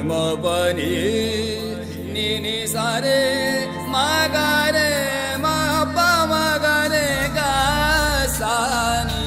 मपनी निनी सारे मागारे मापा मागारे गासानी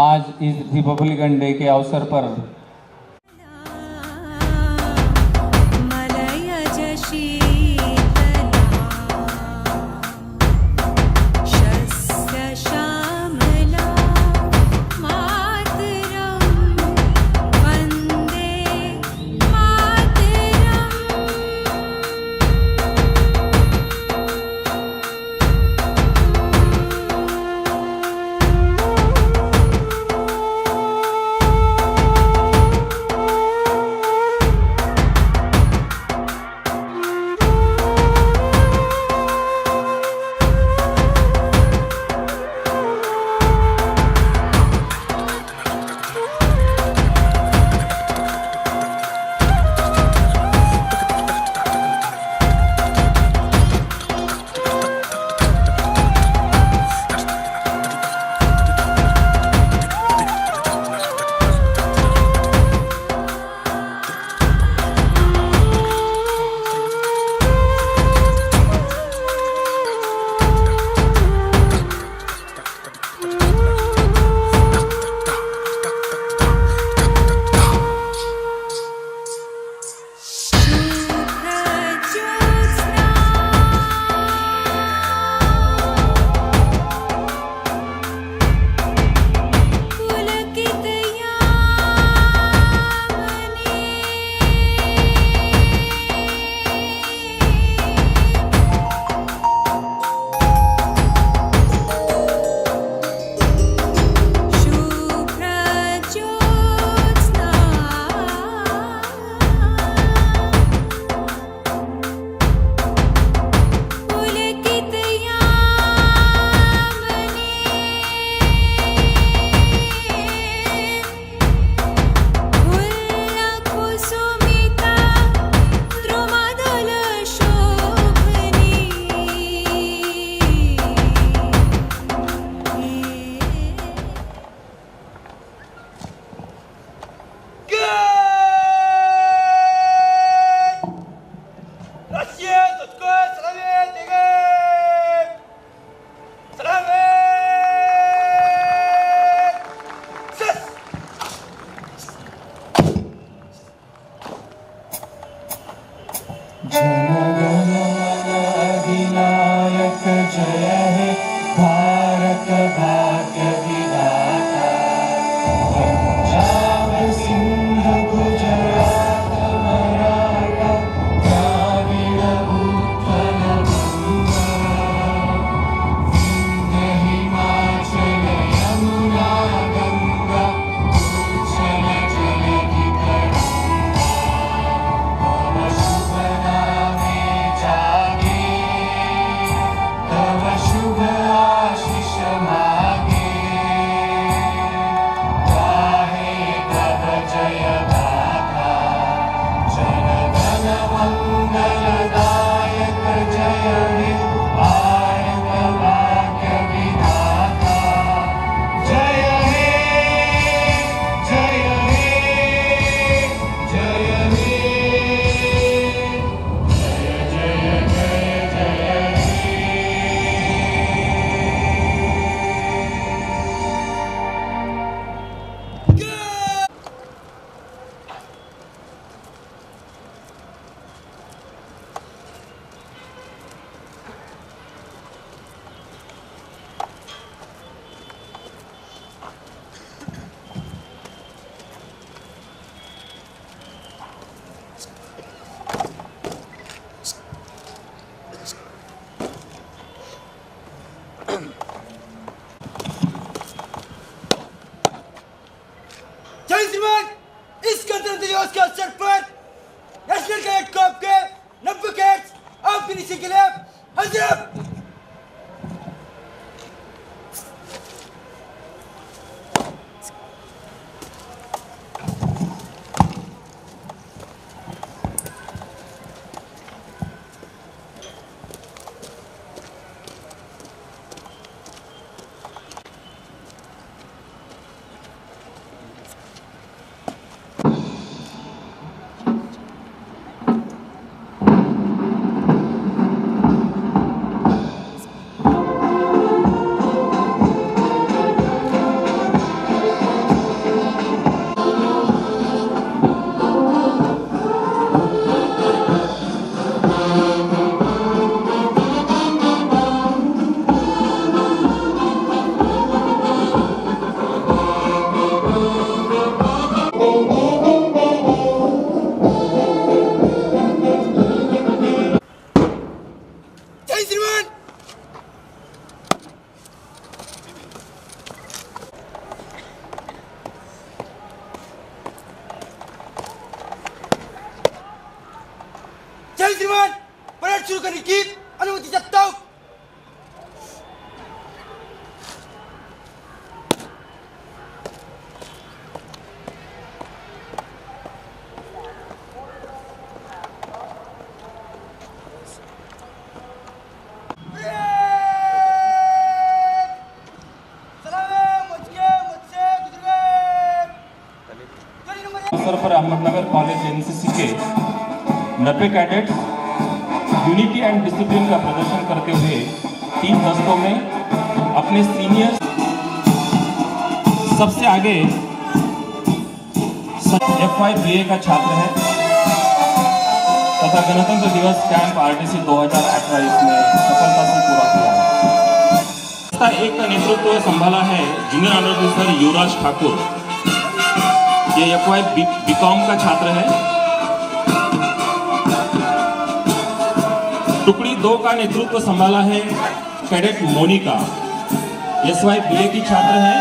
आज इस रिपब्लिकन डे के अवसर पर जय श्रीमान परेड शुरू करने की अनुमति चाहता हूँ। अवसर पर अहमदनगर कॉलेज एनसीसी के 90 कैडेट्स यूनिटी एंड डिसिप्लिन का प्रदर्शन करते हुए 3 दस्तों में अपने सीनियर सबसे आगे FYBA का छात्र है तथा गणतंत्र दिवस कैंप RTC 2018 इसने सफलता से पूरा किया है। एक का नेतृत्व संभाला है जूनियर ऑनर ऑफिसर युवराज ठाकुर। ये FY.BCom का छात्र है। टुकड़ी 2 का नेतृत्व संभाला है कैडेट मोनिका, SY.BA की छात्र है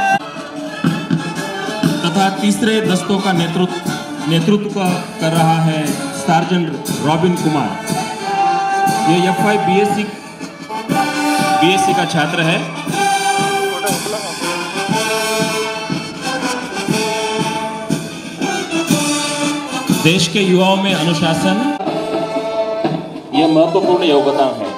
तथा तीसरे दस्तों का नेतृत्व कर रहा है सार्जेंट रॉबिन कुमार। ये BSc का छात्र है। देश के युवाओं में अनुशासन यह महत्वपूर्ण योगदान है।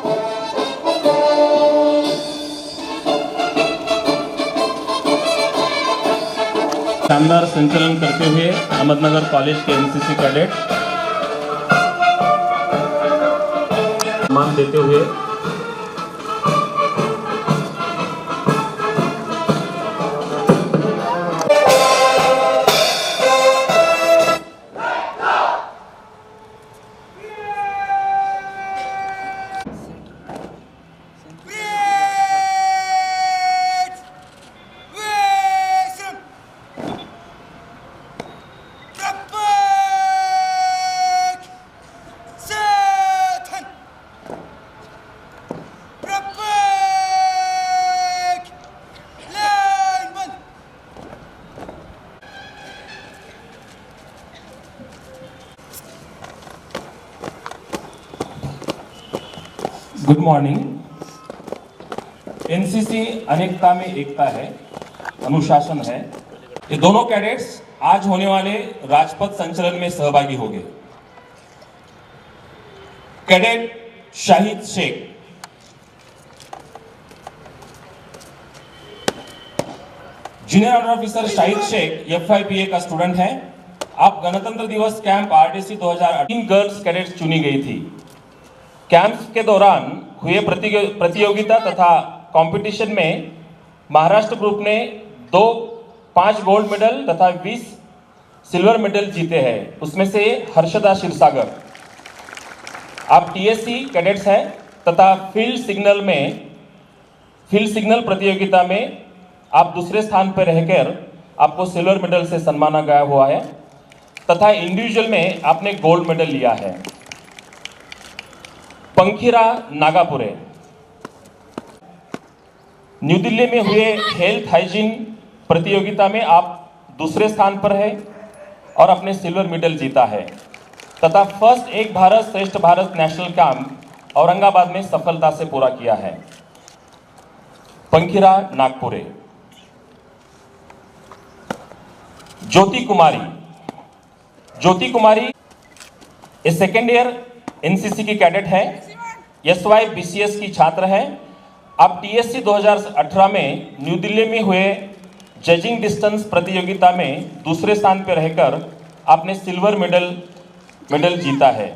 शानदार संचलन करते हुए अहमदनगर कॉलेज के NCC कैडेट सम्मान देते हुए गुड मॉर्निंग। एनसीसी अनेकता में एकता है, अनुशासन है। ये दोनों कैडेट्स आज होने वाले राजपथ संचलन में सहभागी होंगे। Cadet Shahid Sheikh, junior honour officer Shahid Sheikh FYBA का स्टूडेंट है। आप गणतंत्र दिवस कैंप RTC 2018 गर्ल्स कैडेट्स चुनी गई थी। कैंप के दौरान हुए प्रतियोगिता तथा कंपटीशन में महाराष्ट्र ग्रुप ने 5 गोल्ड मेडल तथा 20 सिल्वर मेडल जीते हैं। उसमें से हर्षदा क्षीरसागर। आप TSC कैडेट्स हैं तथा फील्ड सिग्नल प्रतियोगिता में आप दूसरे स्थान पर रहकर आपको सिल्वर मेडल से सम्माना गया हुआ है तथा इंडिविजुअल में आपने गोल्ड मेडल लिया है। पंखीरा नागापुरे, न्यू दिल्ली में हुए हेल्थ हाइजीन प्रतियोगिता में आप दूसरे स्थान पर है और अपने सिल्वर मेडल जीता है तथा फर्स्ट एक भारत श्रेष्ठ भारत नेशनल कैंप औरंगाबाद में सफलता से पूरा किया है। पंखीरा नागपुरे। ज्योति कुमारी ए सेकेंड ईयर एनसीसी की कैडेट है, एसवाई बीसीएस की छात्र है। अब टीएससी 2018 में न्यू दिल्ली में हुए जजिंग डिस्टेंस प्रतियोगिता में दूसरे स्थान पर रहकर आपने सिल्वर मेडल जीता है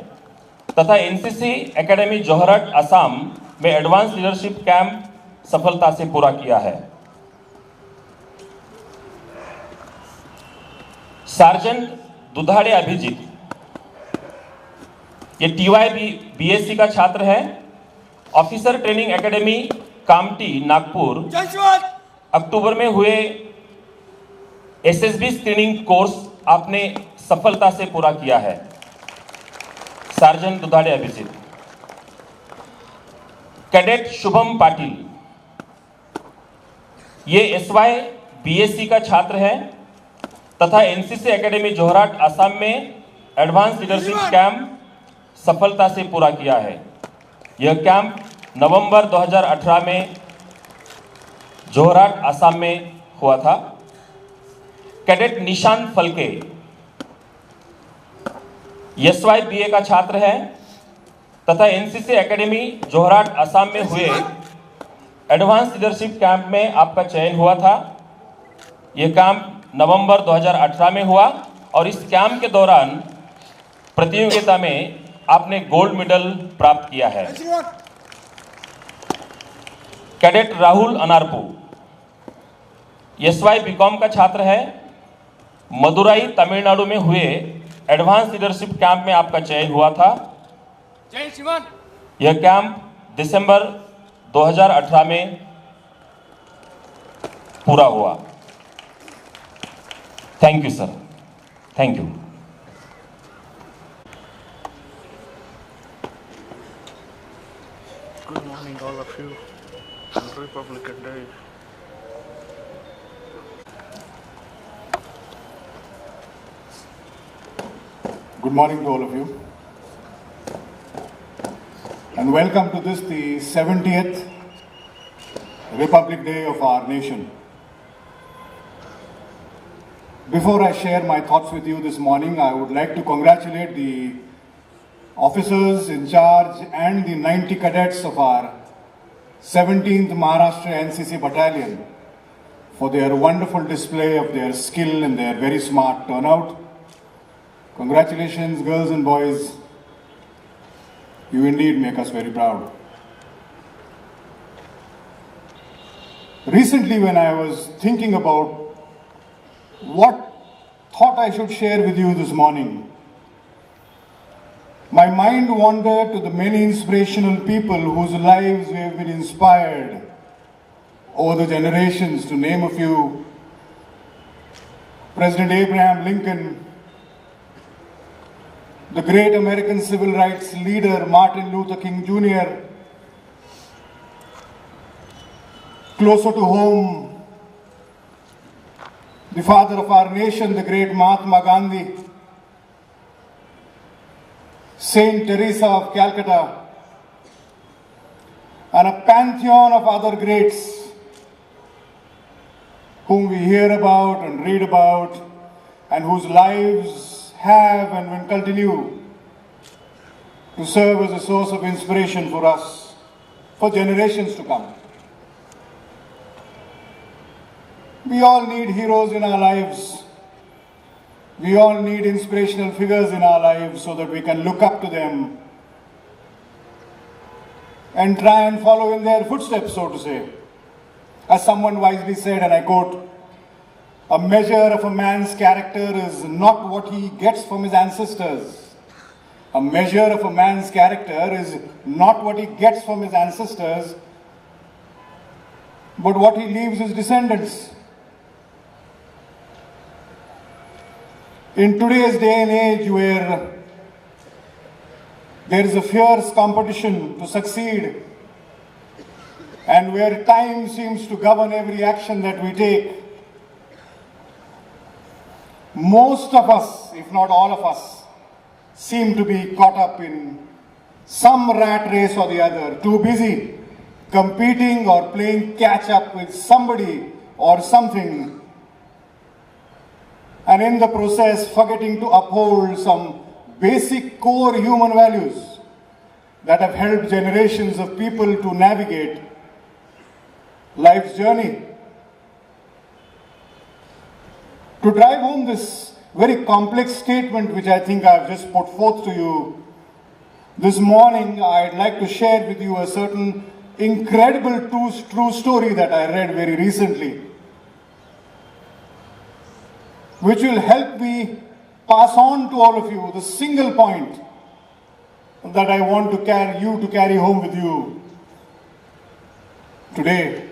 तथा एनसीसी एकेडमी जोहरट असम में एडवांस लीडरशिप कैंप सफलता से पूरा किया है। सार्जेंट दुधाड़े अभिजीत, ये टीवाई बीएससी का छात्र है, officer training academy Kamptee Nagpur अक्टूबर में हुए एसएसबी स्क्रीनिंग कोर्स आपने सफलता से पूरा किया है। सार्जेंट दुधाड़े अभिजीत। कैडेट शुभम पाटिल, ये एसवाई बीएससी का छात्र है तथा एनसीसी एकेडमी जोहराट असम में एडवांस लीडरशिप कैंप सफलता से पूरा किया है। यह कैंप नवंबर 2018 में जोहराट असम में हुआ था। कैडेट निशांत फलके, एसवाई बीए का छात्र है तथा एनसीसी एकेडमी जोहराट असम में हुए एडवांस लीडरशिप कैंप में आपका चयन हुआ था। यह कैंप नवंबर 2018 में हुआ और इस कैंप के दौरान प्रतियोगिता में आपने गोल्ड मेडल प्राप्त किया है। कैडेट राहुल अनारपू, एसवाई बीकॉम का छात्र है, मदुराई तमिलनाडु में हुए एडवांस लीडरशिप कैंप में आपका चयन हुआ था। यह कैंप दिसंबर 2018 में पूरा हुआ। Thank you sir, thank you. Good morning, all of you, on Republican Day. Good morning to all of you, and welcome to this, the 70th Republic Day of our nation. Before I share my thoughts with you this morning, I would like to congratulate the officers in charge and the 90 cadets of our 17th Maharashtra NCC battalion for their wonderful display of their skill and their very smart turnout. Congratulations, girls and boys. You indeed make us very proud. Recently, when I was thinking about what thought I should share with you this morning, my mind wandered to the many inspirational people whose lives we have been inspired over the generations. To name a few: President Abraham Lincoln, the great American civil rights leader Martin Luther King Jr., closer to home, the father of our nation, the great Mahatma Gandhi, Saint Teresa of Calcutta, and a pantheon of other greats whom we hear about and read about, and whose lives have and will continue to serve as a source of inspiration for us for generations to come. We all need heroes in our lives. We all need inspirational figures in our lives so that we can look up to them and try and follow in their footsteps, so to say. As someone wisely said, and I quote, "A measure of a man's character is not what he gets from his ancestors. A measure of a man's character is not what he gets from his ancestors, but what he leaves his descendants." In today's day and age, where there is a fierce competition to succeed, and where time seems to govern every action that we take, most of us, if not all of us, seem to be caught up in some rat race or the other, too busy competing or playing catch up with somebody or something, and in the process forgetting to uphold some basic core human values that have helped generations of people to navigate life's journey. To drive home this very complex statement which I think I've just put forth to you this morning, I'd like to share with you a certain incredible true story that I read very recently, which will help me pass on to all of you the single point that I want to carry home with you today.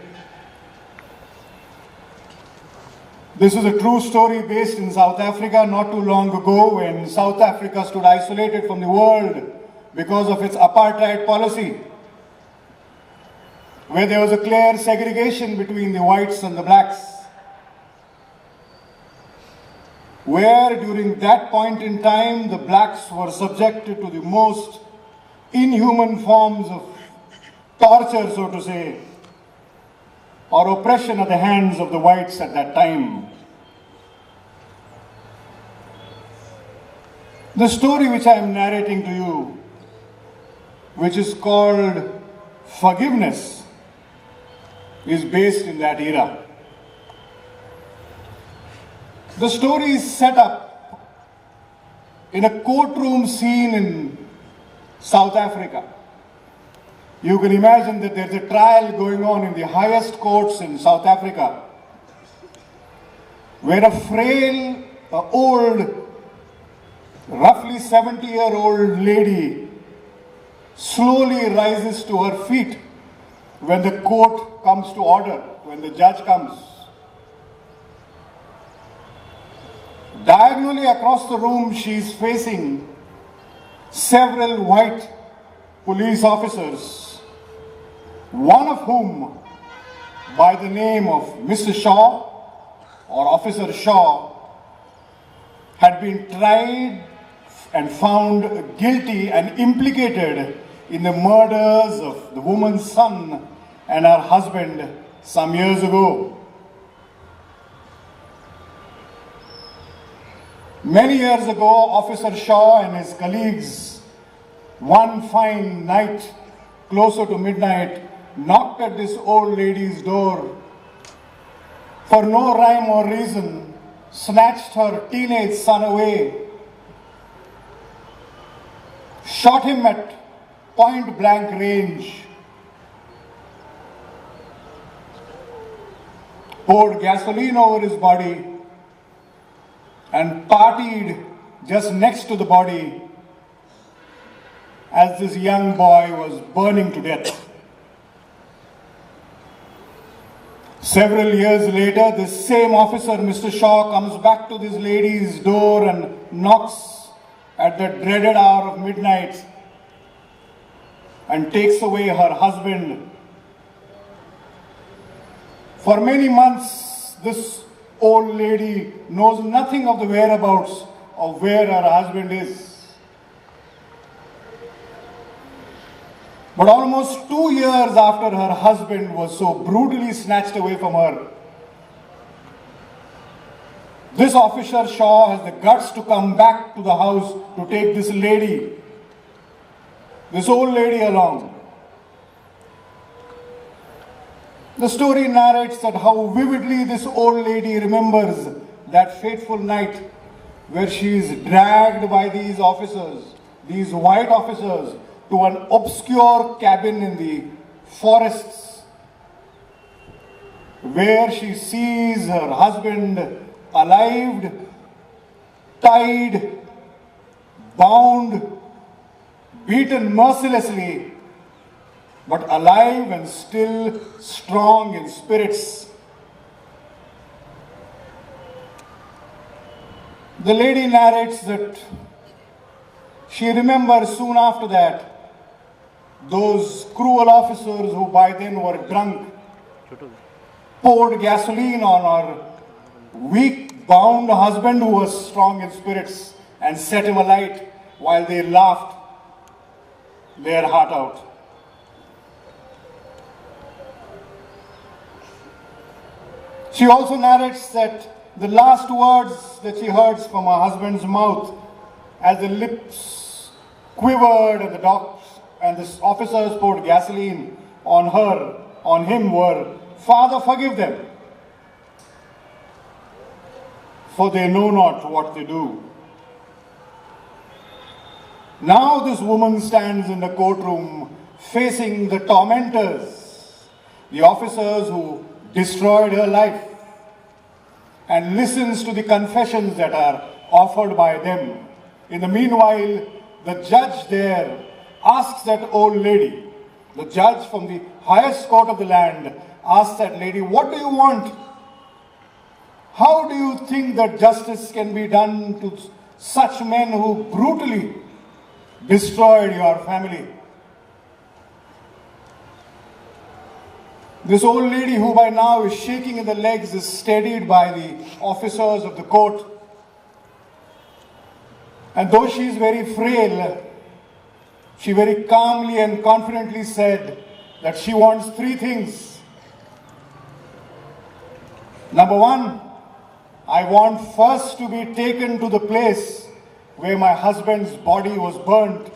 This is a true story based in South Africa not too long ago, when South Africa stood isolated from the world because of its apartheid policy, where there was a clear segregation between the whites and the blacks, where during that point in time the blacks were subjected to the most inhuman forms of torture, so to say, or oppression at the hands of the whites at that time. The story which I am narrating to you, which is called Forgiveness, is based in that era. The story is set up in a courtroom scene in South Africa. You can imagine that there's a trial going on in the highest courts in South Africa, where a frail, old, roughly 70-year-old lady slowly rises to her feet when the court comes to order, when the judge comes. Diagonally across the room, she is facing several white police officers, one of whom, by the name of Mr. Shaw, or Officer Shaw, had been tried and found guilty and implicated in the murders of the woman's son and her husband some years ago. Many years ago, Officer Shaw and his colleagues, one fine night, closer to midnight, knocked at this old lady's door. For no rhyme or reason, snatched her teenage son away, shot him at point blank range, poured gasoline over his body, and partied just next to the body as this young boy was burning to death. Several years later, this same officer, Mr. Shaw, comes back to this lady's door and knocks at the dreaded hour of midnight and takes away her husband. For many months, this old lady knows nothing of the whereabouts of where her husband is. But almost 2 years after her husband was so brutally snatched away from her, this Officer Shaw has the guts to come back to the house to take this lady, this old lady, along. The story narrates that how vividly this old lady remembers that fateful night where she is dragged by these officers, these white officers, to an obscure cabin in the forests, where she sees her husband alive, tied, bound, beaten mercilessly, but alive and still strong in spirits. The lady narrates that she remembers soon after that those cruel officers who by then were drunk poured gasoline on her weak, bound husband who was strong in spirits and set him alight while they laughed their heart out. She also narrates that the last words that she heard from her husband's mouth as the lips quivered and the officers poured gasoline on him were, "Father, forgive them, for they know not what they do." Now this woman stands in the courtroom facing the tormentors, the officers who destroyed her life, and listens to the confessions that are offered by them. In the meanwhile, the judge there asks that old lady, the judge from the highest court of the land, asks that lady, "What do you want? How do you think that justice can be done to such men who brutally destroyed your family?" This old lady, who by now is shaking in the legs, is steadied by the officers of the court. And though she is very frail, she very calmly and confidently said that she wants three things. Number one, I want first to be taken to the place where my husband's body was burnt,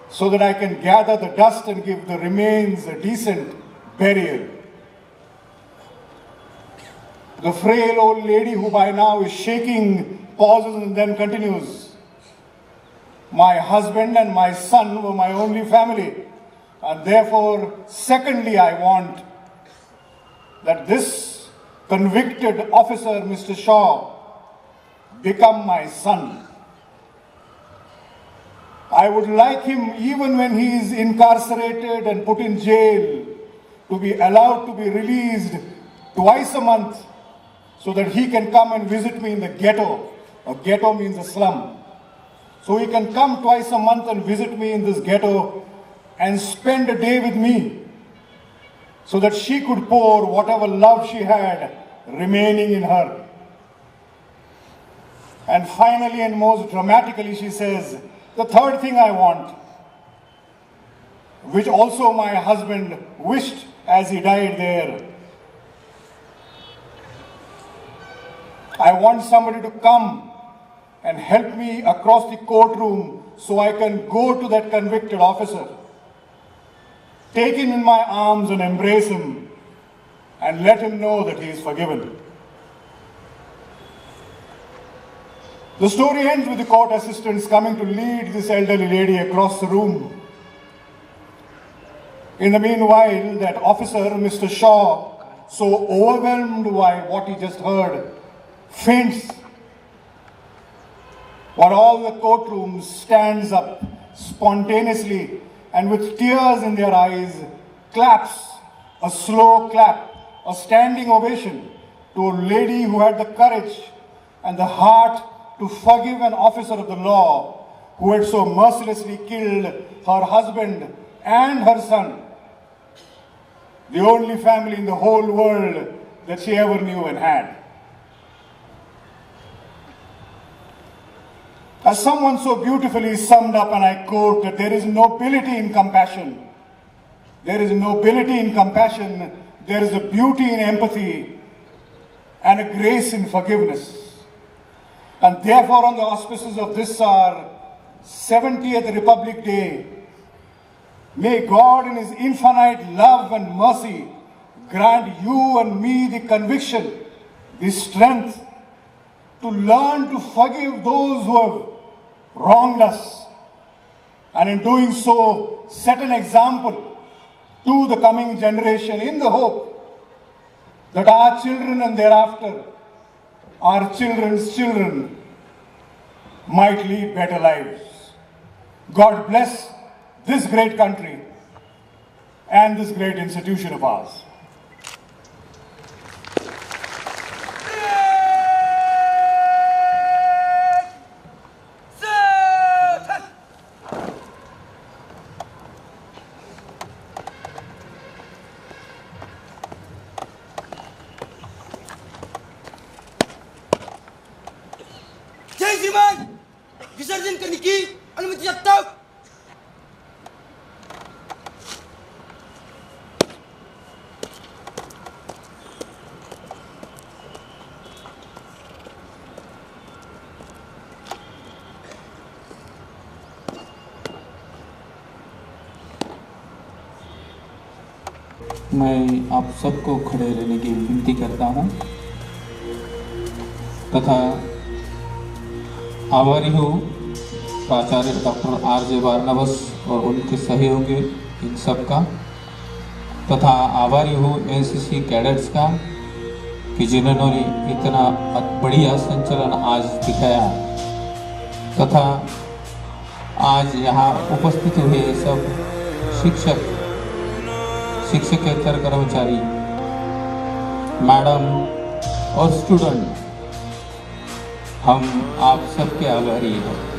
so that I can gather the dust and give the remains a decent burial. The frail old lady, who by now is shaking, pauses and then continues, "My husband and my son were my only family, and therefore, secondly, I want that this convicted officer, Mr. Shaw, become my son. I would like him, even when he is incarcerated and put in jail, to be allowed to be released twice a month, so that he can come and visit me in the ghetto." A ghetto means a slum. "So he can come twice a month and visit me in this ghetto and spend a day with me, so that she could pour whatever love she had remaining in her." And finally, and most dramatically, she says, "The third thing I want, which also my husband wished as he died there, I want somebody to come and help me across the courtroom so I can go to that convicted officer, take him in my arms and embrace him, and let him know that he is forgiven." The story ends with the court assistants coming to lead this elderly lady across the room. In the meanwhile, that officer, Mr. Shaw, so overwhelmed by what he just heard, faints. But all the courtroom stands up spontaneously and with tears in their eyes, claps, a slow clap, a standing ovation to a lady who had the courage and the heart to forgive an officer of the law who had so mercilessly killed her husband and her son, the only family in the whole world that she ever knew and had. As someone so beautifully summed up, and I quote, that there is nobility in compassion. There is nobility in compassion. There is a beauty in empathy and a grace in forgiveness. And therefore, on the auspices of this our 70th Republic Day, may God in His infinite love and mercy grant you and me the conviction, the strength to learn to forgive those who have wronged us, and in doing so set an example to the coming generation in the hope that our children and thereafter our children's children might lead better lives. God bless this great country and this great institution of ours. जय श्रीमान विसर्जन करने की अनुमति जब तक मैं आप सबको खड़े रहने की विनती करता हूँ तथा आभारी हूँ प्राचार्य डॉक्टर आर.जे. वारनवस और उनके सहयोगी इन सब का, तथा आभारी हूँ NCC कैडेट्स का कि जिन्होंने इतना बढ़िया संचलन आज दिखाया, तथा आज यहाँ उपस्थित हुए सब शिक्षकेतर कर्मचारी, मैडम और स्टूडेंट, हम आप सबके आभारी हैं।